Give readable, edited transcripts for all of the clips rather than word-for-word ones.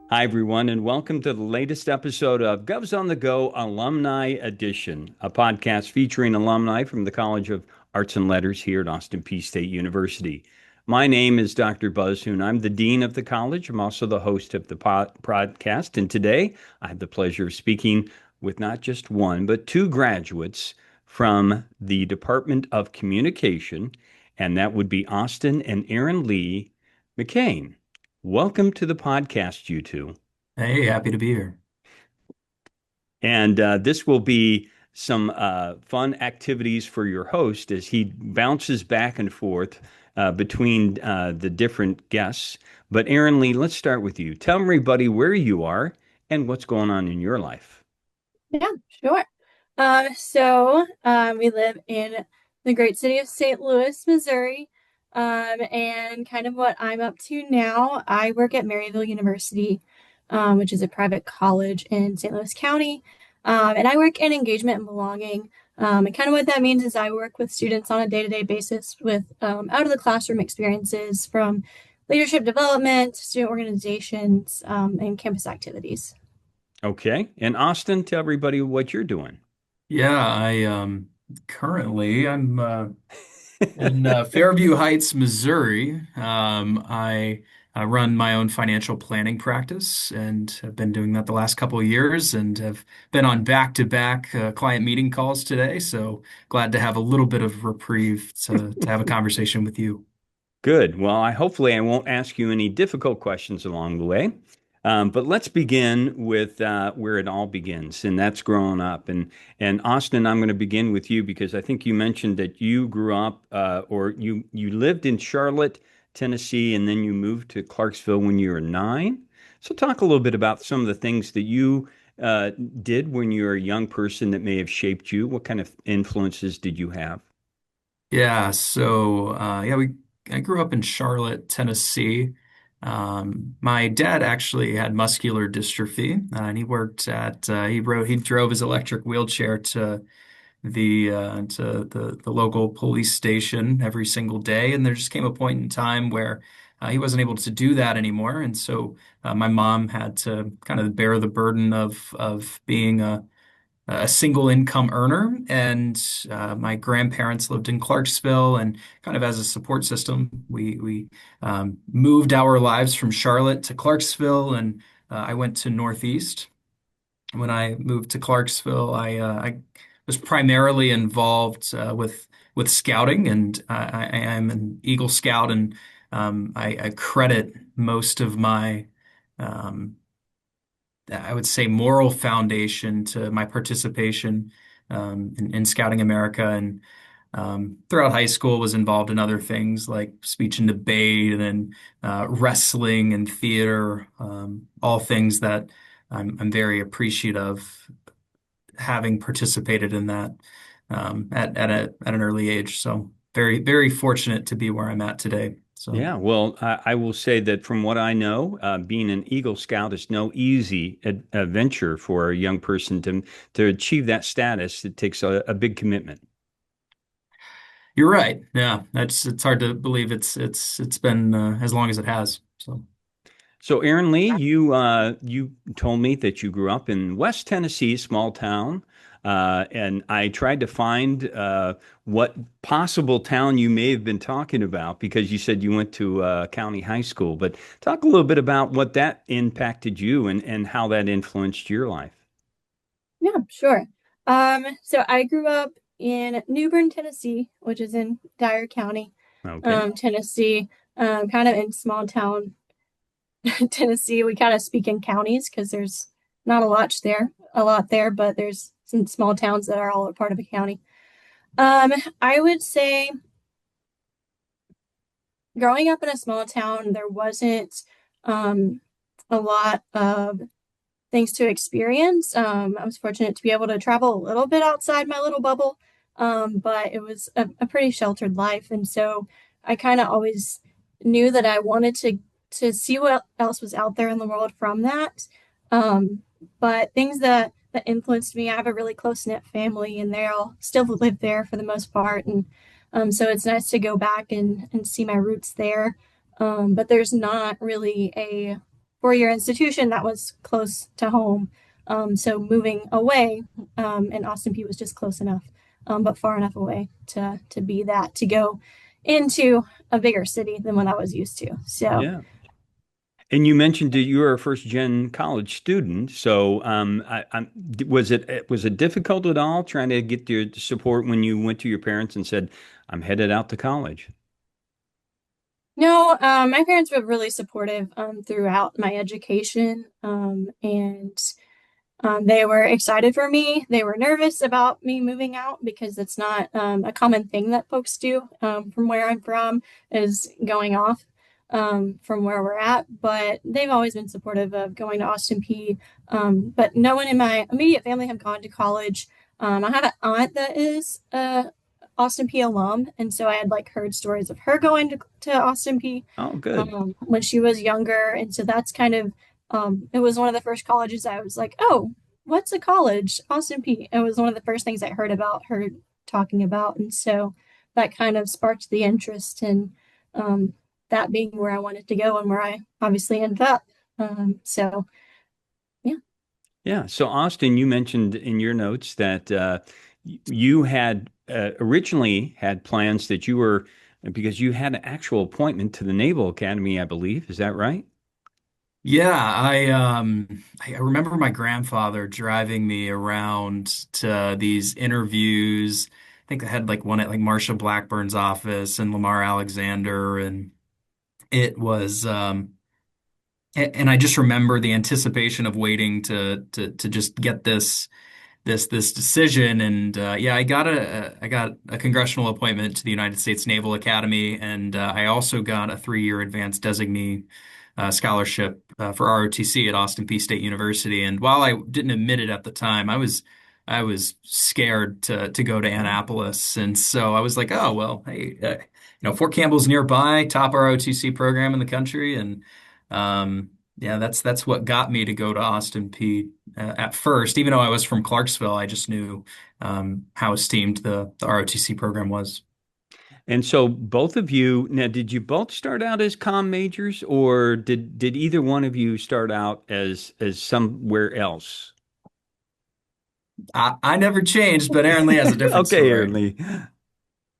Hi, everyone, and welcome to the latest episode of Govs on the Go Alumni Edition, a podcast featuring alumni from the College of Arts and Letters here at Austin Peay State University. My name is Dr. Buzz Hoon. I'm the dean of the college. I'm also the host of the podcast, and today I have the pleasure of speaking with not just one, but two graduates from the Department of Communication, and that would be Austin and Erin Leigh McKain. Welcome to the podcast, you two. Hey, happy to be here. And this will be some fun activities for your host as he bounces back and forth between the different guests. But Erin Leigh, let's start with you. Tell everybody where you are and what's going on in your life. Yeah, sure. We live in the great city of St. Louis, Missouri. And kind of what I'm up to now, I work at Maryville University, which is a private college in St. Louis County. And I work in engagement and belonging. And kind of what that means is I work with students on a day-to-day basis with out of the classroom experiences from leadership development, student organizations, and campus activities. Okay. And Austin, tell everybody what you're doing. Yeah, I'm in Fairview Heights, Missouri. I run my own financial planning practice and have been doing that the last couple of years and have been on back-to-back client meeting calls today. So glad to have a little bit of reprieve to have a conversation with you. Good. Well, hopefully I won't ask you any difficult questions along the way. But let's begin with where it all begins, and that's growing up. And Austin, I'm going to begin with you because I think you mentioned that you grew up or you lived in Charlotte, Tennessee, and then you moved to Clarksville when you were 9. So talk a little bit about some of the things that you did when you were a young person that may have shaped you. What kind of influences did you have? Yeah, I grew up in Charlotte, Tennessee. My dad actually had muscular dystrophy, and he worked at he drove his electric wheelchair to the local police station every single day, and there just came a point in time where he wasn't able to do that anymore, and so my mom had to kind of bear the burden of being a single income earner, and my grandparents lived in Clarksville, and kind of as a support system, we moved our lives from Charlotte to Clarksville, and I went to Northeast. When I moved to Clarksville, I was primarily involved with scouting, and I am an Eagle Scout, and I credit most of my I would say moral foundation to my participation in Scouting America, and throughout high school was involved in other things like speech and debate and wrestling and theater, all things that I'm very appreciative of having participated in that at an early age. So very, very fortunate to be where I'm at today. So. Yeah, well, I will say that from what I know, being an Eagle Scout is no easy adventure for a young person to achieve that status. It takes a big commitment. You're right. Yeah, it's hard to believe it's been as long as it has. So, Erin Leigh, you told me that you grew up in West Tennessee, small town, and I tried to find what possible town you may have been talking about because you said you went to county high school. But talk a little bit about what that impacted you and how that influenced your life. Yeah, sure. So I grew up in New Bern, Tennessee, which is in Dyer County, Okay. Tennessee, kind of in small town Tennessee. We kind of speak in counties because there's not a lot there, but there's some small towns that are all a part of a county. I would say growing up in a small town, there wasn't um, a lot of things to experience. I was fortunate to be able to travel a little bit outside my little bubble, but it was a pretty sheltered life. And so I kind of always knew that I wanted to see what else was out there in the world from that. Um, but things that influenced me, I have a really close-knit family, and they all still live there for the most part. And so it's nice to go back and see my roots there. But there's not really a four-year institution that was close to home. So moving away, and Austin Peay was just close enough, but far enough away to be that, to go into a bigger city than what I was used to. So Yeah. And you mentioned that you were a first gen college student. So, was it difficult at all trying to get your support when you went to your parents and said, "I'm headed out to college"? no, my parents were really supportive throughout my education, and they were excited for me. They were nervous about me moving out because it's not a common thing that folks do from where I'm from, is going off from where we're at. But they've always been supportive of going to Austin Peay. But no one in my immediate family have gone to college. I have an aunt that is Austin Peay alum, and so I had like heard stories of her going to Austin Peay Oh, good. when she was younger, and so that's kind of it was one of the first colleges I was like, oh, what's a college? Austin Peay. It was one of the first things I heard about her talking about, and so that kind of sparked the interest in that being where I wanted to go and where I obviously ended up. So yeah. Yeah. So, Austin, you mentioned in your notes that you had originally had plans that you were, because you had an actual appointment to the Naval Academy, I believe. Is that right? Yeah, I remember my grandfather driving me around to these interviews. I think I had like one at like Marsha Blackburn's office and Lamar Alexander, and it was and I just remember the anticipation of waiting to just get this decision. And yeah, I got a congressional appointment to the United States Naval Academy, and I also got a 3-year advanced designee scholarship for ROTC at Austin Peay State University. And while I didn't admit it at the time, I was scared to go to Yeah. Annapolis, and so I was like, oh well, hey, Fort Campbell's nearby, top ROTC program in the country, and yeah, that's what got me to go to Austin Peay at first. Even though I was from Clarksville, I just knew how esteemed the ROTC program was. And so both of you, now, did you both start out as comm majors, or did either one of you start out as somewhere else? I never changed, but Erin Leigh has a different Okay, story. Erin Leigh.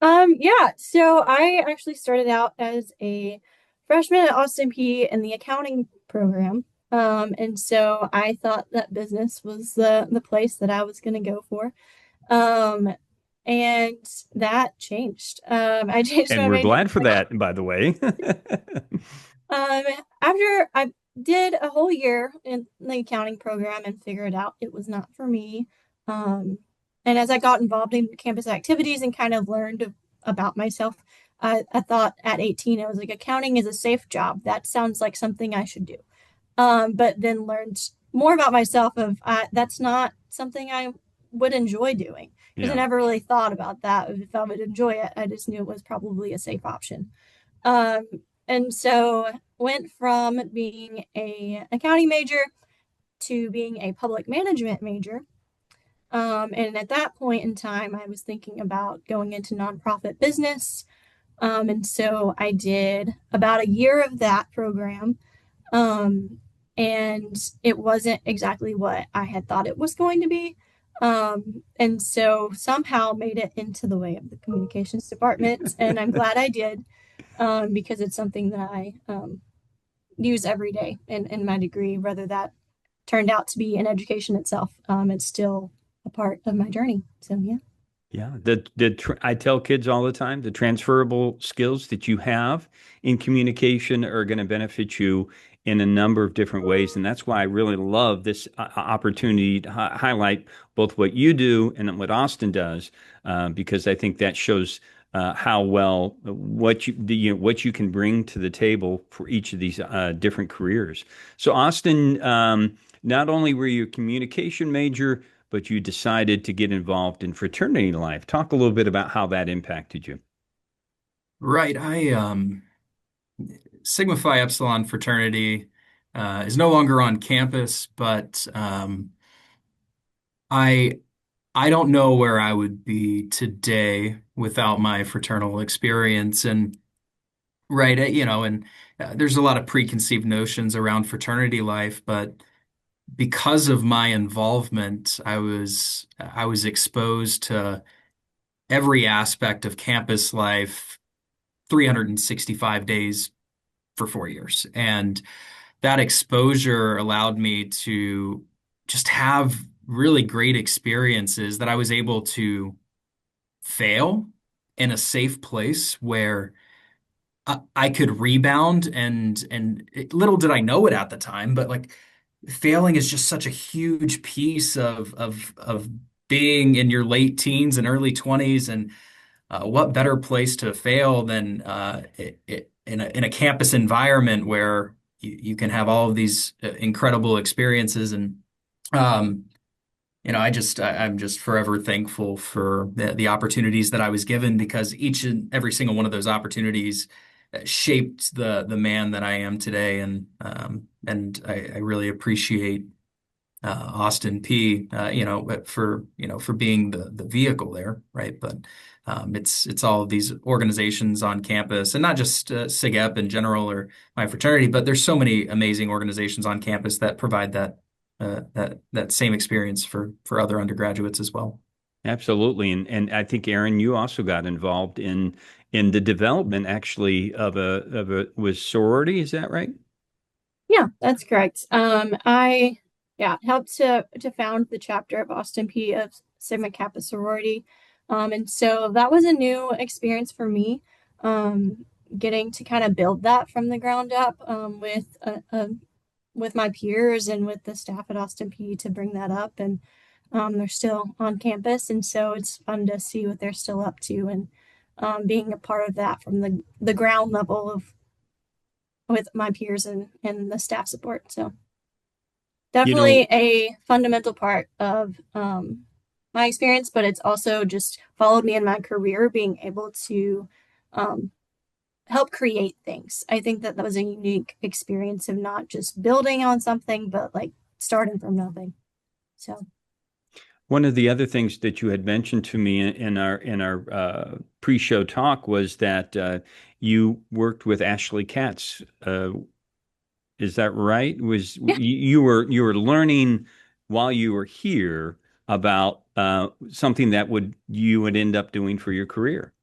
Yeah, so I actually started out as a freshman at Austin Peay in the accounting program. And so I thought that business was the place that I was going to go for. Um, and that changed. I changed And my we're major. glad for that, by the way. Um, After I did a whole year in the accounting program and figured out it was not for me. Um, and as I got involved in campus activities and kind of learned about myself, I thought at 18, I was like, accounting is a safe job. That sounds like something I should do. But then learned more about myself of that's not something I would enjoy doing because I Yeah. never really thought about that. If I would enjoy it, I just knew it was probably a safe option. Um, and so went from being a accounting major to being a public management major. And at that point in time, I was thinking about going into nonprofit business. And so I did about a year of that program. Um, and it wasn't exactly what I had thought it was going to be. And so somehow made it into the way of the communications department. And I'm glad I did, because it's something that I use every day in my degree, whether that turned out to be in education itself. It's still a part of my journey. So yeah. Yeah, I tell kids all the time, the transferable skills that you have in communication are going to benefit you in a number of different ways, and that's why I really love this opportunity to highlight both what you do and what Austin does, because I think that shows how well what you can bring to the table for each of these different careers. So, Austin, not only were you a communication major, but you decided to get involved in fraternity life. Talk a little bit about how that impacted you. Right. I Sigma Phi Epsilon fraternity is no longer on campus, but I I don't know where I would be today without my fraternal experience. And right, and there's a lot of preconceived notions around fraternity life, but because of my involvement, I was exposed to every aspect of campus life 365 days for 4 years. And that exposure allowed me to just have really great experiences that I was able to fail in a safe place where I could rebound little did I know it at the time, but like failing is just such a huge piece of being in your late teens and early 20s. And what better place to fail than in a campus environment where you can have all of these incredible experiences. And um, I'm just forever thankful for the opportunities that I was given, because each and every single one of those opportunities shaped the man that I am today. And I really appreciate Austin Peay, for being the vehicle there, right? But it's all of these organizations on campus, and not just SIGEP in general or my fraternity, but there's so many amazing organizations on campus that provide that same experience for other undergraduates as well. Absolutely. And I think Erin, you also got involved in the development actually of a was sorority, is that right? Yeah, that's correct. I helped to found the chapter of Austin Peay of Sigma Kappa sorority. And so that was a new experience for me. Getting to kind of build that from the ground up with my peers and with the staff at Austin Peay to bring that up. And they're still on campus, and so it's fun to see what they're still up to, and being a part of that from the ground level of with my peers and the staff support. So You definitely know, a fundamental part of my experience, but it's also just followed me in my career, being able to um, help create things. I think that was a unique experience of not just building on something, but like starting from nothing. So one of the other things that you had mentioned to me in our pre-show talk was that you worked with Ashley Katz. Is that right? Was yeah, you were learning while you were here about something that you would end up doing for your career?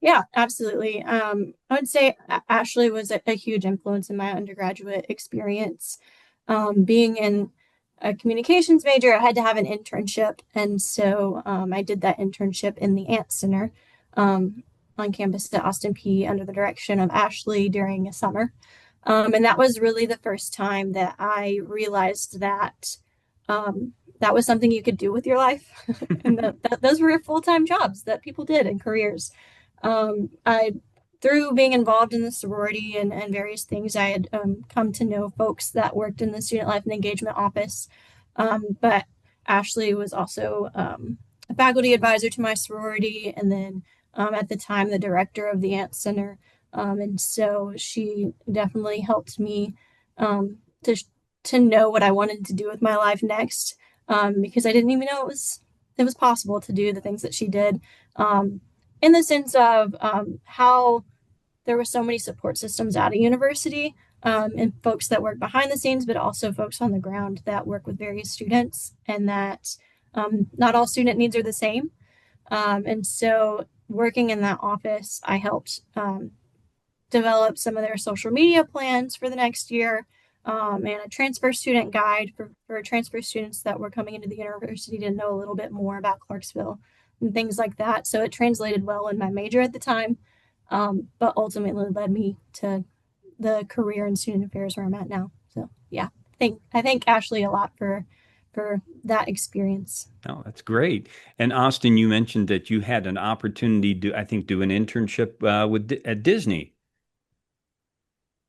yeah, absolutely. I would say Ashley was a huge influence in my undergraduate experience. Being in a communications major, I had to have an internship. And so I did that internship in the Ant Center um, on campus at Austin Peay under the direction of Ashley during a summer. And that was really the first time that I realized that that was something you could do with your life, and that those were full-time jobs that people did and careers. I Through being involved in the sorority and various things, I had come to know folks that worked in the student life and engagement office. But Ashley was also a faculty advisor to my sorority, and then at the time, the director of the Ant Center. And so she definitely helped me to know what I wanted to do with my life next, because I didn't even know it was possible to do the things that she did. In the sense of how there were so many support systems at a university, and folks that work behind the scenes, but also folks on the ground that work with various students, and that not all student needs are the same. And so, working in that office, I helped develop some of their social media plans for the next year, and a transfer student guide for transfer students that were coming into the university to know a little bit more about Clarksville and things like that. So it translated well in my major at the time, but ultimately led me to the career in student affairs where I'm at now. So yeah, I thank Ashley a lot for that experience. Oh, that's great. And Austin, you mentioned that you had an opportunity to, I think, do an internship at Disney.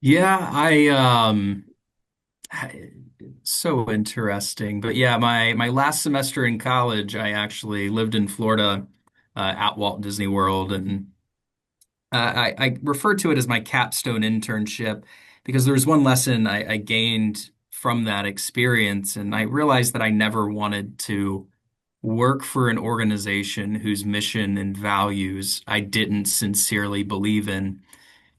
Yeah, so interesting. But yeah, my last semester in college, I actually lived in Florida at Walt Disney World, and I refer to it as my capstone internship because there was one lesson I gained from that experience, and I realized that I never wanted to work for an organization whose mission and values I didn't sincerely believe in.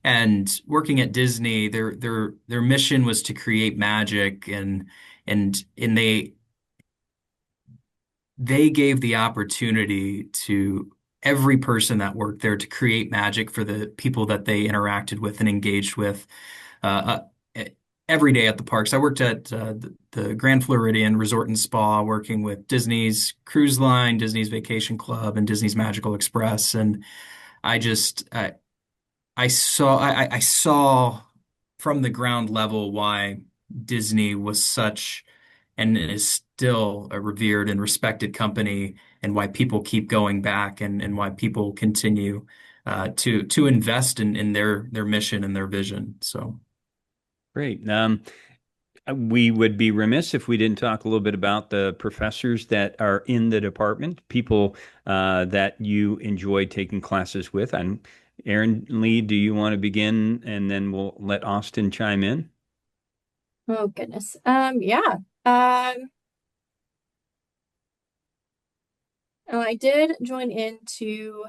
And working at Disney, their mission was to create magic, and they gave the opportunity to every person that worked there to create magic for the people that they interacted with and engaged with uh, every day at the parks. I worked at the Grand Floridian Resort and Spa, working with Disney's Cruise Line, Disney's Vacation Club, and Disney's Magical Express, and I just I saw from the ground level why Disney was such and is still a revered and respected company, and why people keep going back, and why people continue to invest in their mission and their vision. So Great. We would be remiss if we didn't talk a little bit about the professors that are in the department, people that you enjoy taking classes with. And Erin Leigh, do you want to begin, and then we'll let Austin chime in? Oh goodness. Yeah. I did join into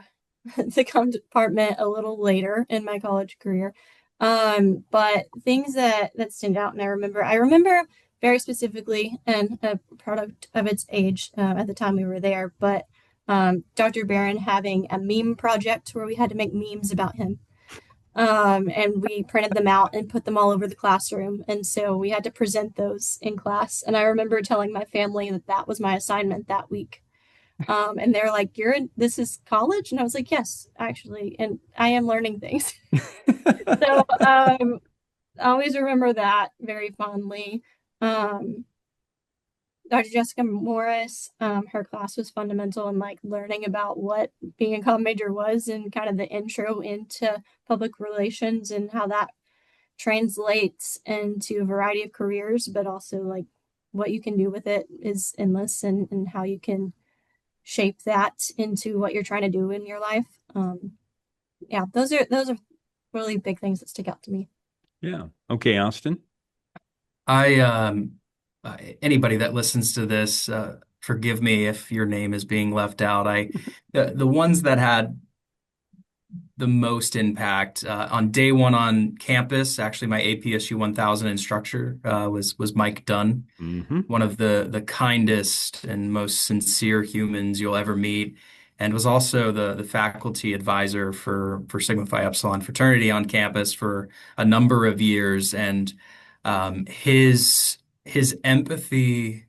the comm department a little later in my college career. But things that stand out, and I remember very specifically, and a product of its age at the time we were there, but Dr. Barron having a meme project where we had to make memes about him. And we printed them out and put them all over the classroom. And so we had to present those in class. And I remember telling my family that that was my assignment that week. And they're like, this is college? And I was like, yes, actually. And I am learning things. So I always remember that very fondly. Um, Dr. Jessica Morris, her class was fundamental in like learning about what being a comm major was and kind of the intro into public relations and how that translates into a variety of careers, but also like what you can do with it is endless, and how you can shape that into what you're trying to do in your life. Yeah, those are really big things that stick out to me. Yeah. Okay, Austin. I anybody that listens to this, forgive me if your name is being left out. The ones that had the most impact on day one on campus, actually my APSU 1000 instructor was Mike Dunn, Hmm. one of the kindest and most sincere humans you'll ever meet, and was also the faculty advisor for Sigma Phi Epsilon fraternity on campus for a number of years. And his empathy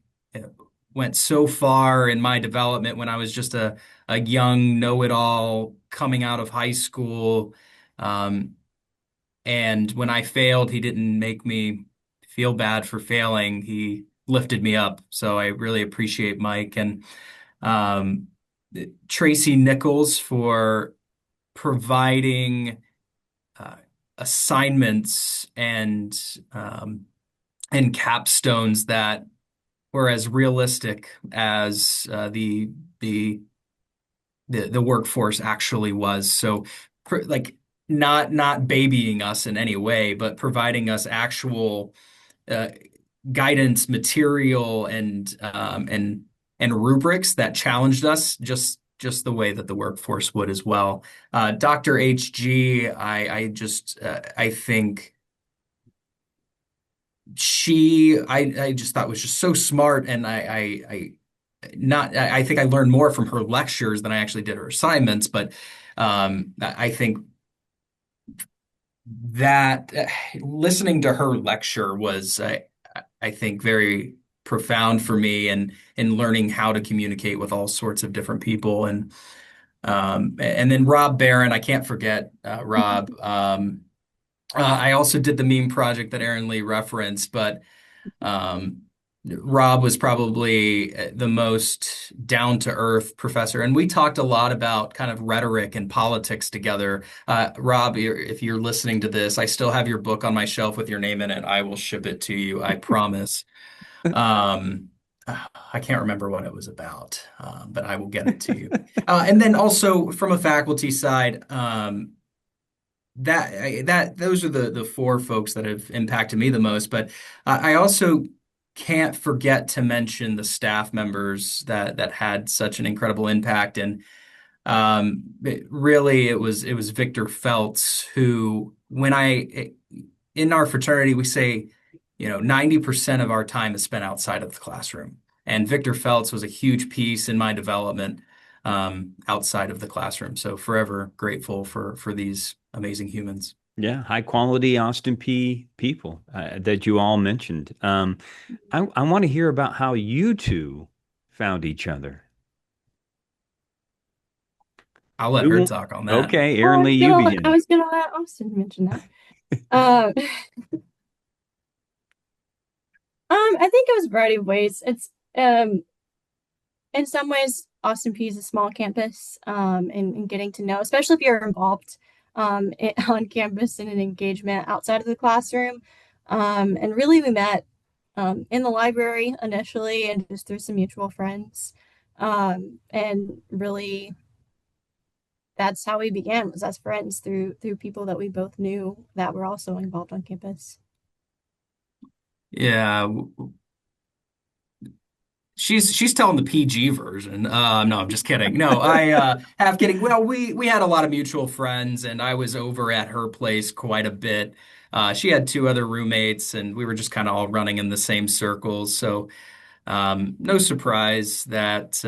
went so far in my development when I was just a young know-it-all coming out of high school. Um, and when I failed, he didn't make me feel bad for failing. He lifted me up. So I really appreciate Mike, and um, Tracy Nichols for providing uh, assignments and capstones that were as realistic as the workforce actually was. So, like, not babying us in any way, but providing us actual uh, guidance material and rubrics that challenged us just the way that the workforce would as well. Dr. HG, I think I just thought was just so smart, and I think I learned more from her lectures than I actually did her assignments. But I think that listening to her lecture was, I think, very profound for me, and learning how to communicate with all sorts of different people. And then Rob Barron, I can't forget Rob. I also did the meme project that Erin Leigh referenced, but um, Rob was probably the most down-to-earth professor, and we talked a lot about kind of rhetoric and politics together. Rob, if you're listening to this, I still have your book on my shelf with your name in it. I will ship it to you, I promise. Um, I can't remember what it was about, but I will get it to you. And then also from a faculty side, that those are the four folks that have impacted me the most. But I also can't forget to mention the staff members that had such an incredible impact. And really, it was Victor Feltz who, in our fraternity, we say, 90% of our time is spent outside of the classroom. And Victor Feltz was a huge piece in my development outside of the classroom. So forever grateful for these amazing humans. Yeah, high quality Austin Peay people that you all mentioned. I want to hear about how you two found each other. I'll let her Who? talk on that. Okay, I Erin was Leigh, you gonna I begin. was gonna let Austin mention that. Um, I think it was a variety of ways. It's in some ways Austin Peay is a small campus, and getting to know, especially if you're involved on campus in an engagement outside of the classroom. And really we met in the library initially and just through some mutual friends. And really that's how we began, was as friends through people that we both knew that were also involved on campus. Yeah, she's telling the PG version. No, I'm just kidding. No, I half kidding. Well, we had a lot of mutual friends, and I was over at her place quite a bit. She had two other roommates, and we were just kind of all running in the same circles. So, no surprise that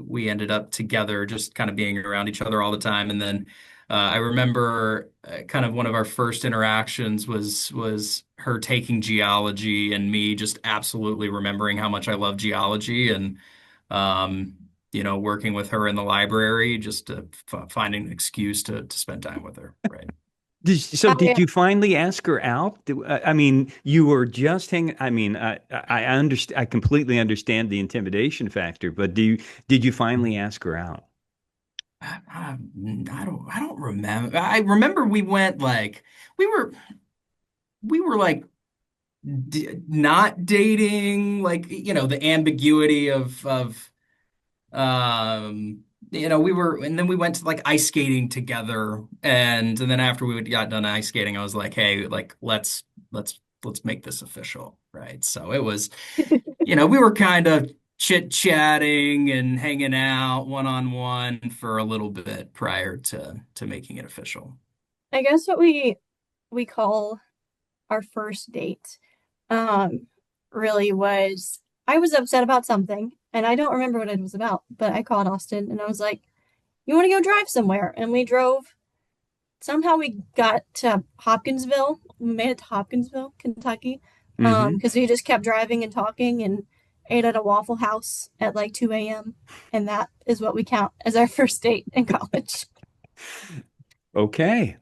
we ended up together, just kind of being around each other all the time. And then I remember kind of one of our first interactions was her taking geology and me just absolutely remembering how much I love geology and working with her in the library just to finding an excuse to spend time with her. Right. So did I you finally ask her out? I mean, you were just hanging. I mean, I understand. I completely understand the intimidation factor, but did you finally ask her out? I don't remember. I remember we went like we were we were like not dating, like the ambiguity of we were, and then we went to like ice skating together, and then after we got done ice skating, I was like, hey, like let's make this official, right? So it was, we were kind of chit-chatting and hanging out one-on-one for a little bit prior to making it official. I guess what we call our first date um really was, I was upset about something and I don't remember what it was about, but I called Austin and I was like, you want to go drive somewhere? And we drove. Somehow we got to Hopkinsville. We made it to Hopkinsville, Kentucky, Hmm. because we just kept driving and talking and ate at a Waffle House at like 2 a.m. And that is what we count as our first date in college. Okay,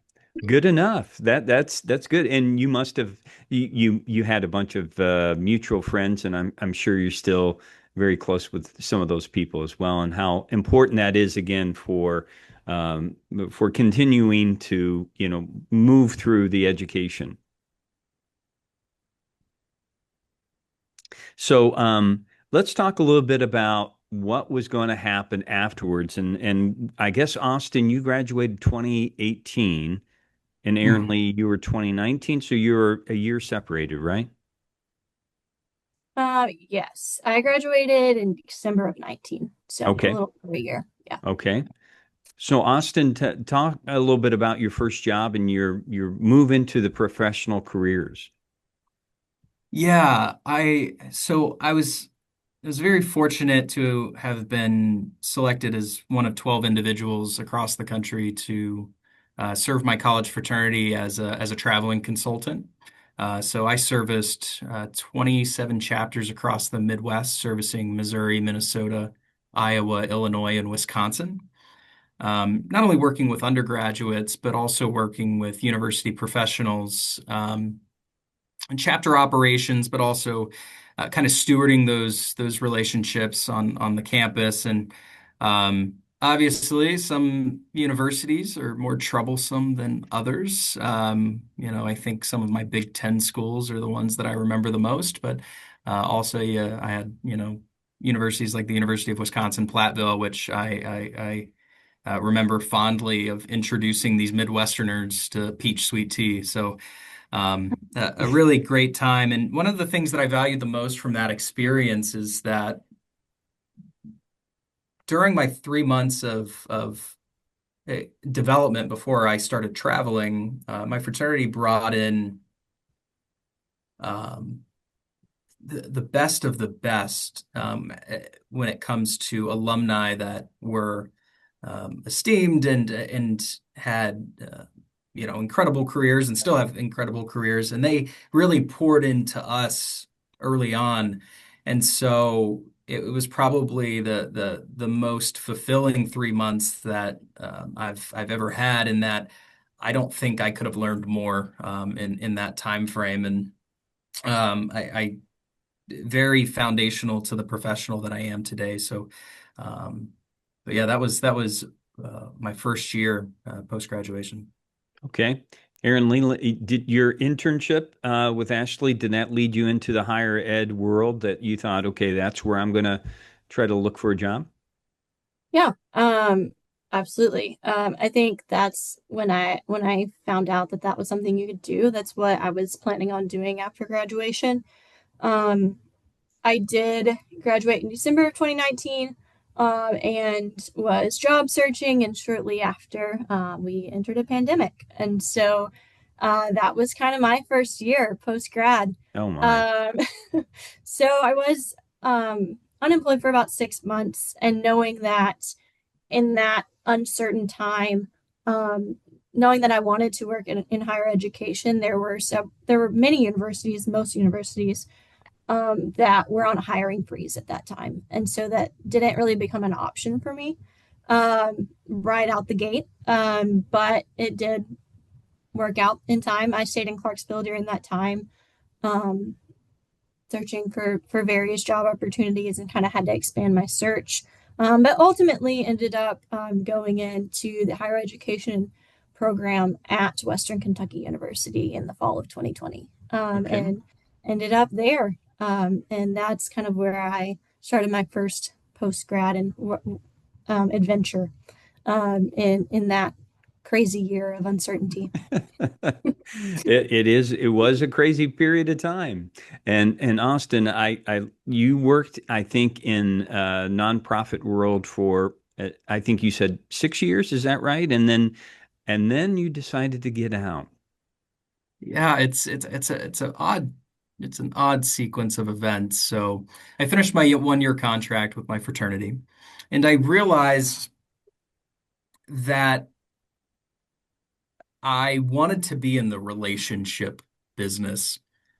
good enough. That's good. And you must have you had a bunch of mutual friends, and I'm sure you're still very close with some of those people as well. And how important that is again for continuing to move through the education. So let's talk a little bit about what was going to happen afterwards. And I guess Austin, you graduated 2018, and Erin Mhm. Leigh, you were 2019, so you were a year separated, right? Yes, I graduated in December of 19, so a Okay, little over a year. Yeah. okay. So Austin, talk a little bit about your first job and your move into the professional careers. Yeah, I was very fortunate to have been selected as one of 12 individuals across the country to serve my college fraternity as a traveling consultant. So I serviced 27 chapters across the Midwest, servicing Missouri, Minnesota, Iowa, Illinois, and Wisconsin. Not only working with undergraduates, but also working with university professionals, chapter operations, but also kind of stewarding those relationships on the campus. And obviously, some universities are more troublesome than others. I think some of my Big Ten schools are the ones that I remember the most, but also, yeah, I had, universities like the University of Wisconsin-Platteville, which I remember fondly of introducing these Midwesterners to peach sweet tea. So a really great time. And one of the things that I valued the most from that experience is that during my 3 months of development before I started traveling, my fraternity brought in um, the best of the best when it comes to alumni that were esteemed and had incredible careers and still have incredible careers, and they really poured into us early on, and so it was probably the most fulfilling 3 months that I've ever had, in that I don't think I could have learned more in that time frame, and I very foundational to the professional that I am today. So, but yeah, that was my first year post graduation. Okay. Erin Leigh, did your internship with Ashley, did that lead you into the higher ed world that you thought, okay, that's where I'm going to try to look for a job? Yeah, absolutely. I think that's when I found out that that was something you could do. That's what I was planning on doing after graduation. Um, I did graduate in December of 2019, and was job searching, and shortly after, we entered a pandemic, and so that was kind of my first year post grad. Oh my. Um, so I was unemployed for about 6 months, and knowing that in that uncertain time, um, knowing that I wanted to work in higher education, there were many universities, most universities, that were on a hiring freeze at that time, and so that didn't really become an option for me right out the gate. But it did work out in time. I stayed in Clarksville during that time, um, searching for various job opportunities, and kind of had to expand my search. But ultimately ended up going into the higher education program at Western Kentucky University in the fall of 2020, Okay. and ended up there. And that's kind of where I started my first post grad and adventure in that crazy year of uncertainty. It was a crazy period of time. And Austin, you worked, I think, in nonprofit world for I think you said 6 years, is that right? And then you decided to get out. Yeah, it's an odd sequence of events. So I finished my 1 year contract with my fraternity, and I realized that I wanted to be in the relationship business.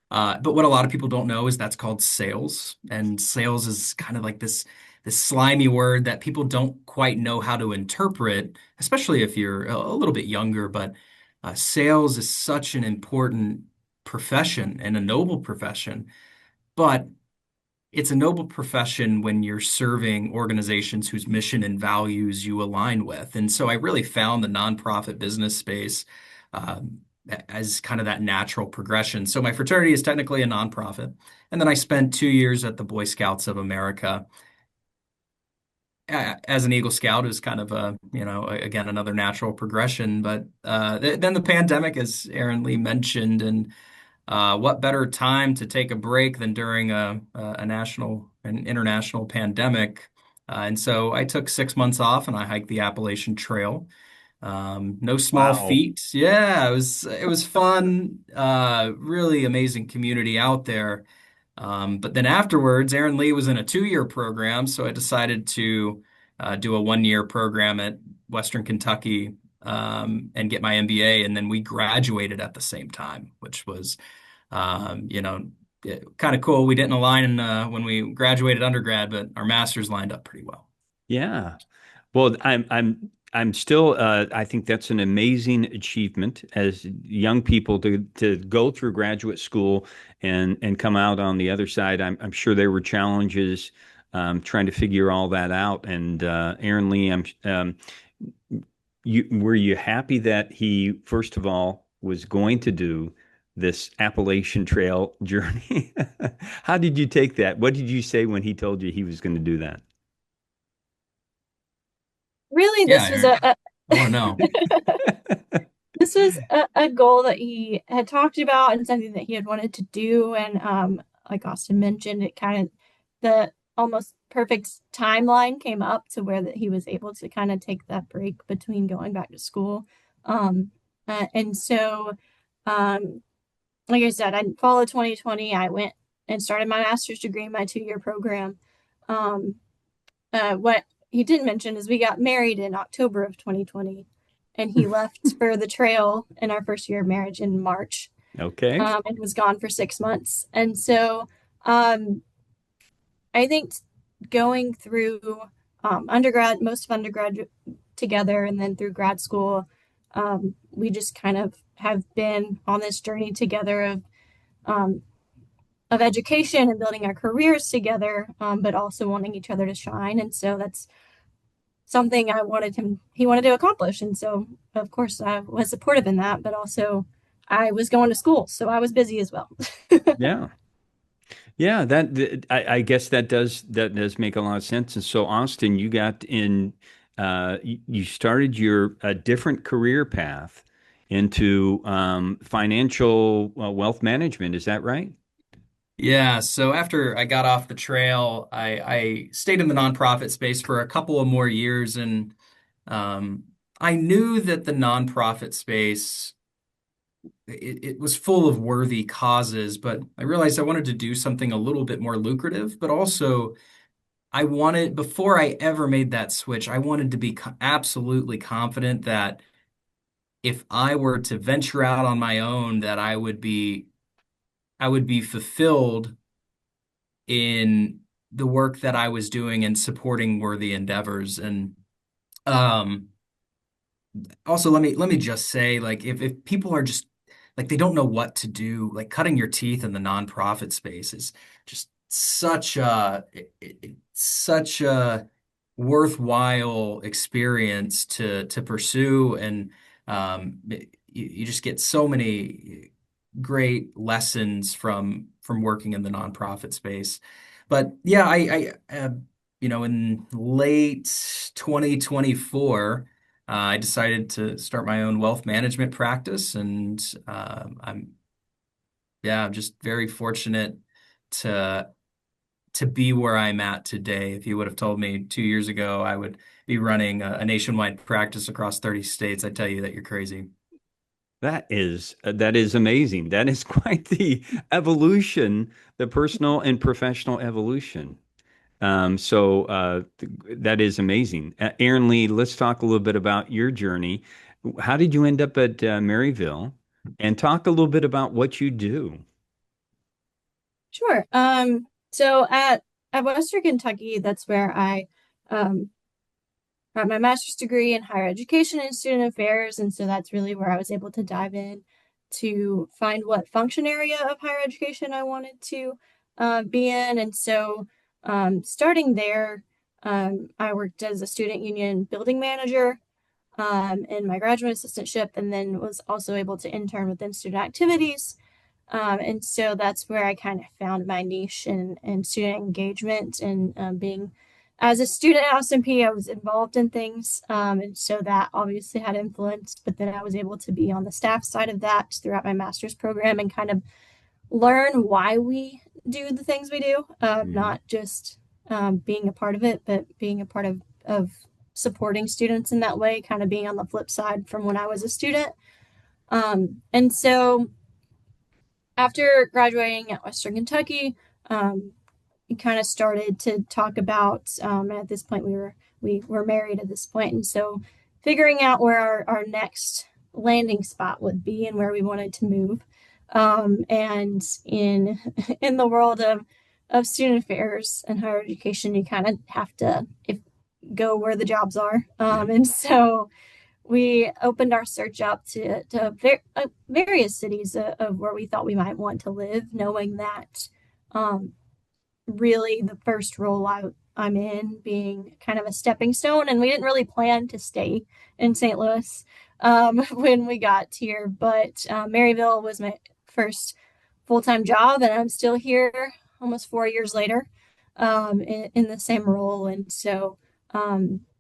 But what a lot of people don't know is that's called sales. And sales is kind of like this slimy word that people don't quite know how to interpret, especially if you're a little bit younger. But sales is such an important profession and a noble profession. But it's a noble profession when you're serving organizations whose mission and values you align with. And so I really found the nonprofit business space as kind of that natural progression. So my fraternity is technically a nonprofit. And then I spent 2 years at the Boy Scouts of America as an Eagle Scout. Is kind of again, another natural progression. But then the pandemic, as Erin Leigh mentioned, and what better time to take a break than during an international pandemic? And so I took 6 months off and I hiked the Appalachian Trail. No small Wow. feat. Yeah, it was fun. Really amazing community out there. But then afterwards, Erin Leigh was in a 2 year program, so I decided to do a 1 year program at Western Kentucky and get my MBA, and then we graduated at the same time, which was um, you know, kind of cool. We didn't align when we graduated undergrad, but our masters lined up pretty well. Yeah. Well, I'm still, I think that's an amazing achievement as young people to go through graduate school and come out on the other side. I'm sure there were challenges trying to figure all that out. And Erin Leigh, were you happy that he, first of all, was going to do this Appalachian Trail journey? How did you take that? What did you say when he told you he was going to do that? Really, Yeah, this was Aaron, I want to know. this was a goal that he had talked about and something that he had wanted to do. And like Austin mentioned, it kind of the almost perfect timeline came up to where that he was able to kind of take that break between going back to school. Um, and so, um, like I said, I followed 2020. I went and started my master's degree, my 2-year program. Um, what he didn't mention is we got married in October of 2020, and he left for the trail in our first year of marriage in March, Okay. and was gone for 6 months. And so um, I think going through most of undergrad together, and then through grad school, we just kind of have been on this journey together um, of education and building our careers together, but also wanting each other to shine. And so that's something he wanted to accomplish. And so, of course, I was supportive in that, but also I was going to school, so I was busy as well. Yeah. Yeah, I guess that does make a lot of sense. And so, Austin, you got in, you started your a different career path into financial wealth management. Is that right? Yeah, so after I got off the trail, I stayed in the nonprofit space for a couple of more years, and um, I knew that the nonprofit space it was full of worthy causes, but I realized I wanted to do something a little bit more lucrative, but also I wanted, before I ever made that switch, I wanted to be absolutely confident that if I were to venture out on my own, that I would be fulfilled in the work that I was doing and supporting worthy endeavors. And um, also, let me just say, like, if people are just like they don't know what to do, like cutting your teeth in the nonprofit space is just such a worthwhile experience to pursue, and you just get so many great lessons from working in the nonprofit space. But yeah, in late 2024. I decided to start my own wealth management practice, and I'm just very fortunate to be where I'm at today. If you would have told me 2 years ago I would be running a nationwide practice across 30 states, I'd tell you that you're crazy. That is amazing. That is quite the evolution, the personal and professional evolution. That is amazing. Erin Leigh, let's talk a little bit about your journey. How did you end up at Maryville? And talk a little bit about what you do. Sure. So at Western Kentucky, that's where I um, got my master's degree in higher education and student affairs. And so that's really where I was able to dive in to find what function area of higher education I wanted to be in. And so starting there, I worked as a student union building manager in my graduate assistantship, and then was also able to intern within student activities. And so that's where I kind of found my niche in student engagement and being as a student at Austin Peay, I was involved in things. And so that obviously had influence, but then I was able to be on the staff side of that throughout my master's program and kind of learn why we do the things we do, Mhm. not just being a part of it, but being a part of supporting students in that way, kind of being on the flip side from when I was a student. And so after graduating at Western Kentucky, we kind of started to talk about, and at this point we were married at this point, and so figuring out where our next landing spot would be and where we wanted to move. And in in the world of student affairs and higher education, you kind of have to, go where the jobs are. Yep. And so we opened our search up to various cities of where we thought we might want to live, knowing that um, really the first role I'm in being kind of a stepping stone. And we didn't really plan to stay in St. Louis when we got here, but Maryville was my first full-time job, and I'm still here almost 4 years later in the same role. And so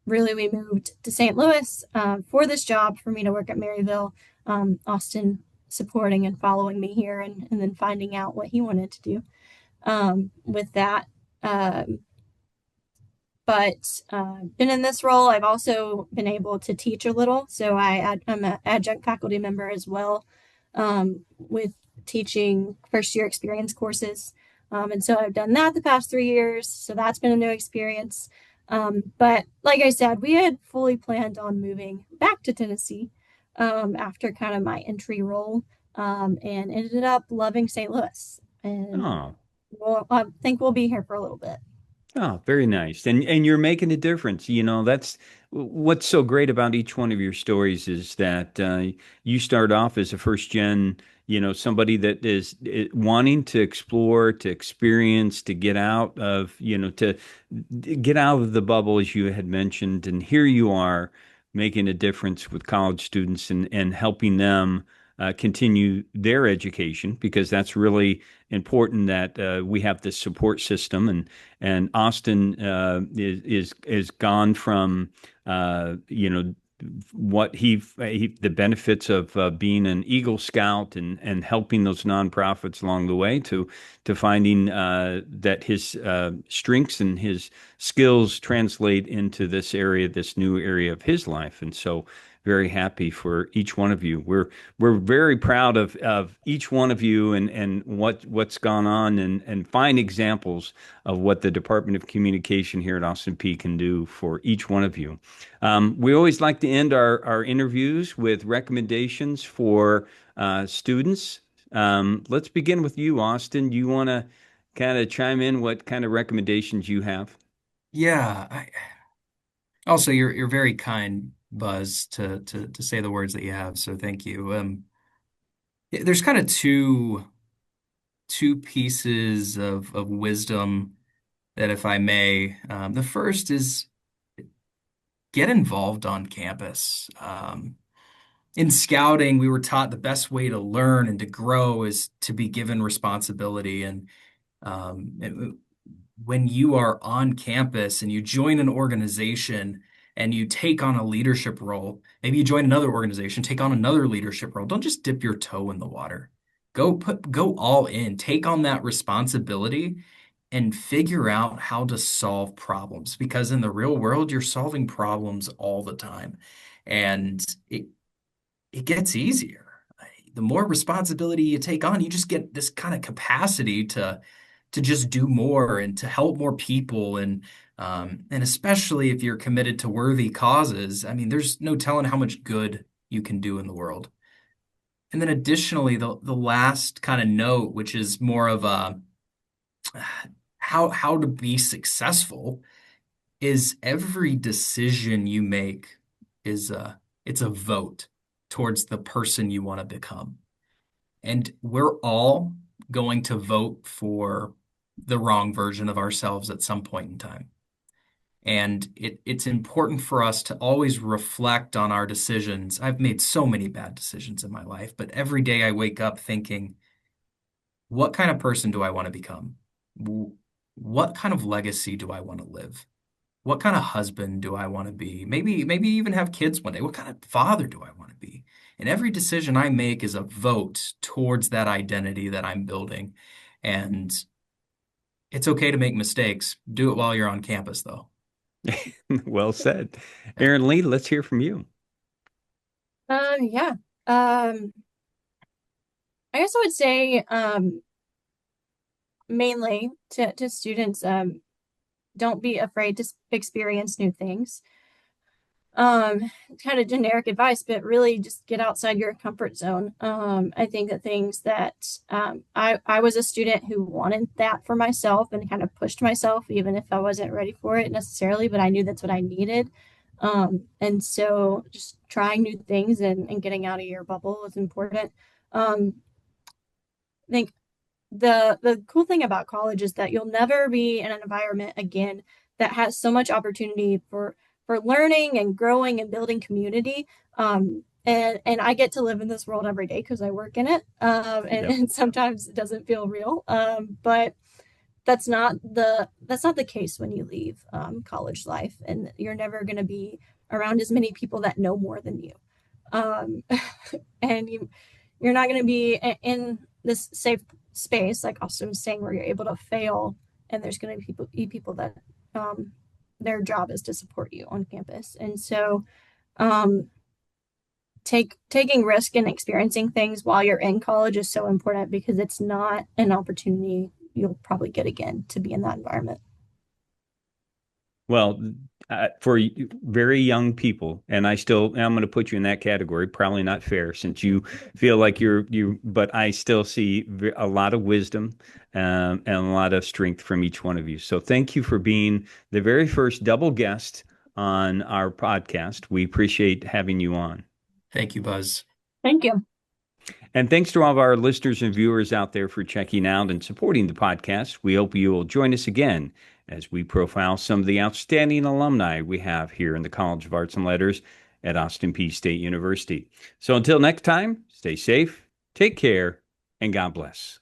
really we moved to St. Louis for this job for me to work at Maryville, Austin supporting and following me here and then finding out what he wanted to do with that. Um, but been in this role, I've also been able to teach a little. So I'm an adjunct faculty member as well with teaching first year experience courses. And so I've done that the past 3 years. So that's been a new experience. But like I said, we had fully planned on moving back to Tennessee after kind of my entry role and ended up loving St. Louis. And Oh, I think we'll be here for a little bit. oh, very nice. And you're making a difference. That's what's so great about each one of your stories is that you start off as a first gen, somebody that is wanting to explore, to experience, to get out of, to get out of the bubble, as you had mentioned. And here you are making a difference with college students and helping them continue their education because that's really important that we have this support system and Austin is gone from what the benefits of being an Eagle Scout and helping those nonprofits along the way to finding that his strengths and his skills translate into this new area of his life, and so very happy for each one of you. We're very proud of each one of you and what's gone on and find examples of what the Department of Communication here at Austin Peay can do for each one of you. We always like to end our interviews with recommendations for students. Let's begin with you, Austin. Do you want to kind of chime in what kind of recommendations you have? Yeah. Also, you're very kind, Buzz, to say the words that you have. So thank you. There's kind of two pieces of wisdom that, if I may, the first is get involved on campus. In scouting, we were taught the best way to learn and to grow is to be given responsibility. And when you are on campus and you join an organization and you take on a leadership role, maybe you join another organization, take on another leadership role, don't just dip your toe in the water. Go all in, take on that responsibility and figure out how to solve problems because in the real world, you're solving problems all the time. And it gets easier. The more responsibility you take on, you just get this kind of capacity to just do more and to help more people and especially if you're committed to worthy causes, I mean, there's no telling how much good you can do in the world. And then additionally, the last kind of note, which is more of a how to be successful, is every decision you make is it's a vote towards the person you want to become. And we're all going to vote for the wrong version of ourselves at some point in time. And it's important for us to always reflect on our decisions. I've made so many bad decisions in my life, but every day I wake up thinking, what kind of person do I want to become? What kind of legacy do I want to live? What kind of husband do I want to be? Maybe even have kids one day. What kind of father do I want to be? And every decision I make is a vote towards that identity that I'm building. And it's okay to make mistakes. Do it while you're on campus, though. Well said. Erin Leigh, let's hear from you. Yeah. I guess I would say mainly to students, don't be afraid to experience new things. Kind of generic advice, but really just get outside your comfort zone. I think that things that I was a student who wanted that for myself and kind of pushed myself, even if I wasn't ready for it necessarily, but I knew that's what I needed. And so just trying new things and getting out of your bubble is important. I think the cool thing about college is that you'll never be in an environment again that has so much opportunity for learning and growing and building community. And I get to live in this world every day because I work in it. And sometimes it doesn't feel real. But that's not the case when you leave college life, and you're never going to be around as many people that know more than you. Um, and you're not going to be in this safe space, like Austin was saying, where you're able to fail, and there's going to be people that their job is to support you on campus. And so um, taking risk and experiencing things while you're in college is so important because it's not an opportunity you'll probably get again to be in that environment. Well, for very young people, and I'm going to put you in that category. Probably not fair since you feel like but I still see a lot of wisdom and a lot of strength from each one of you. So thank you for being the very first double guest on our podcast. We appreciate having you on. Thank you, Buzz. Thank you. And thanks to all of our listeners and viewers out there for checking out and supporting the podcast. We hope you will join us again as we profile some of the outstanding alumni we have here in the College of Arts and Letters at Austin Peay State University. So until next time, stay safe, take care, and God bless.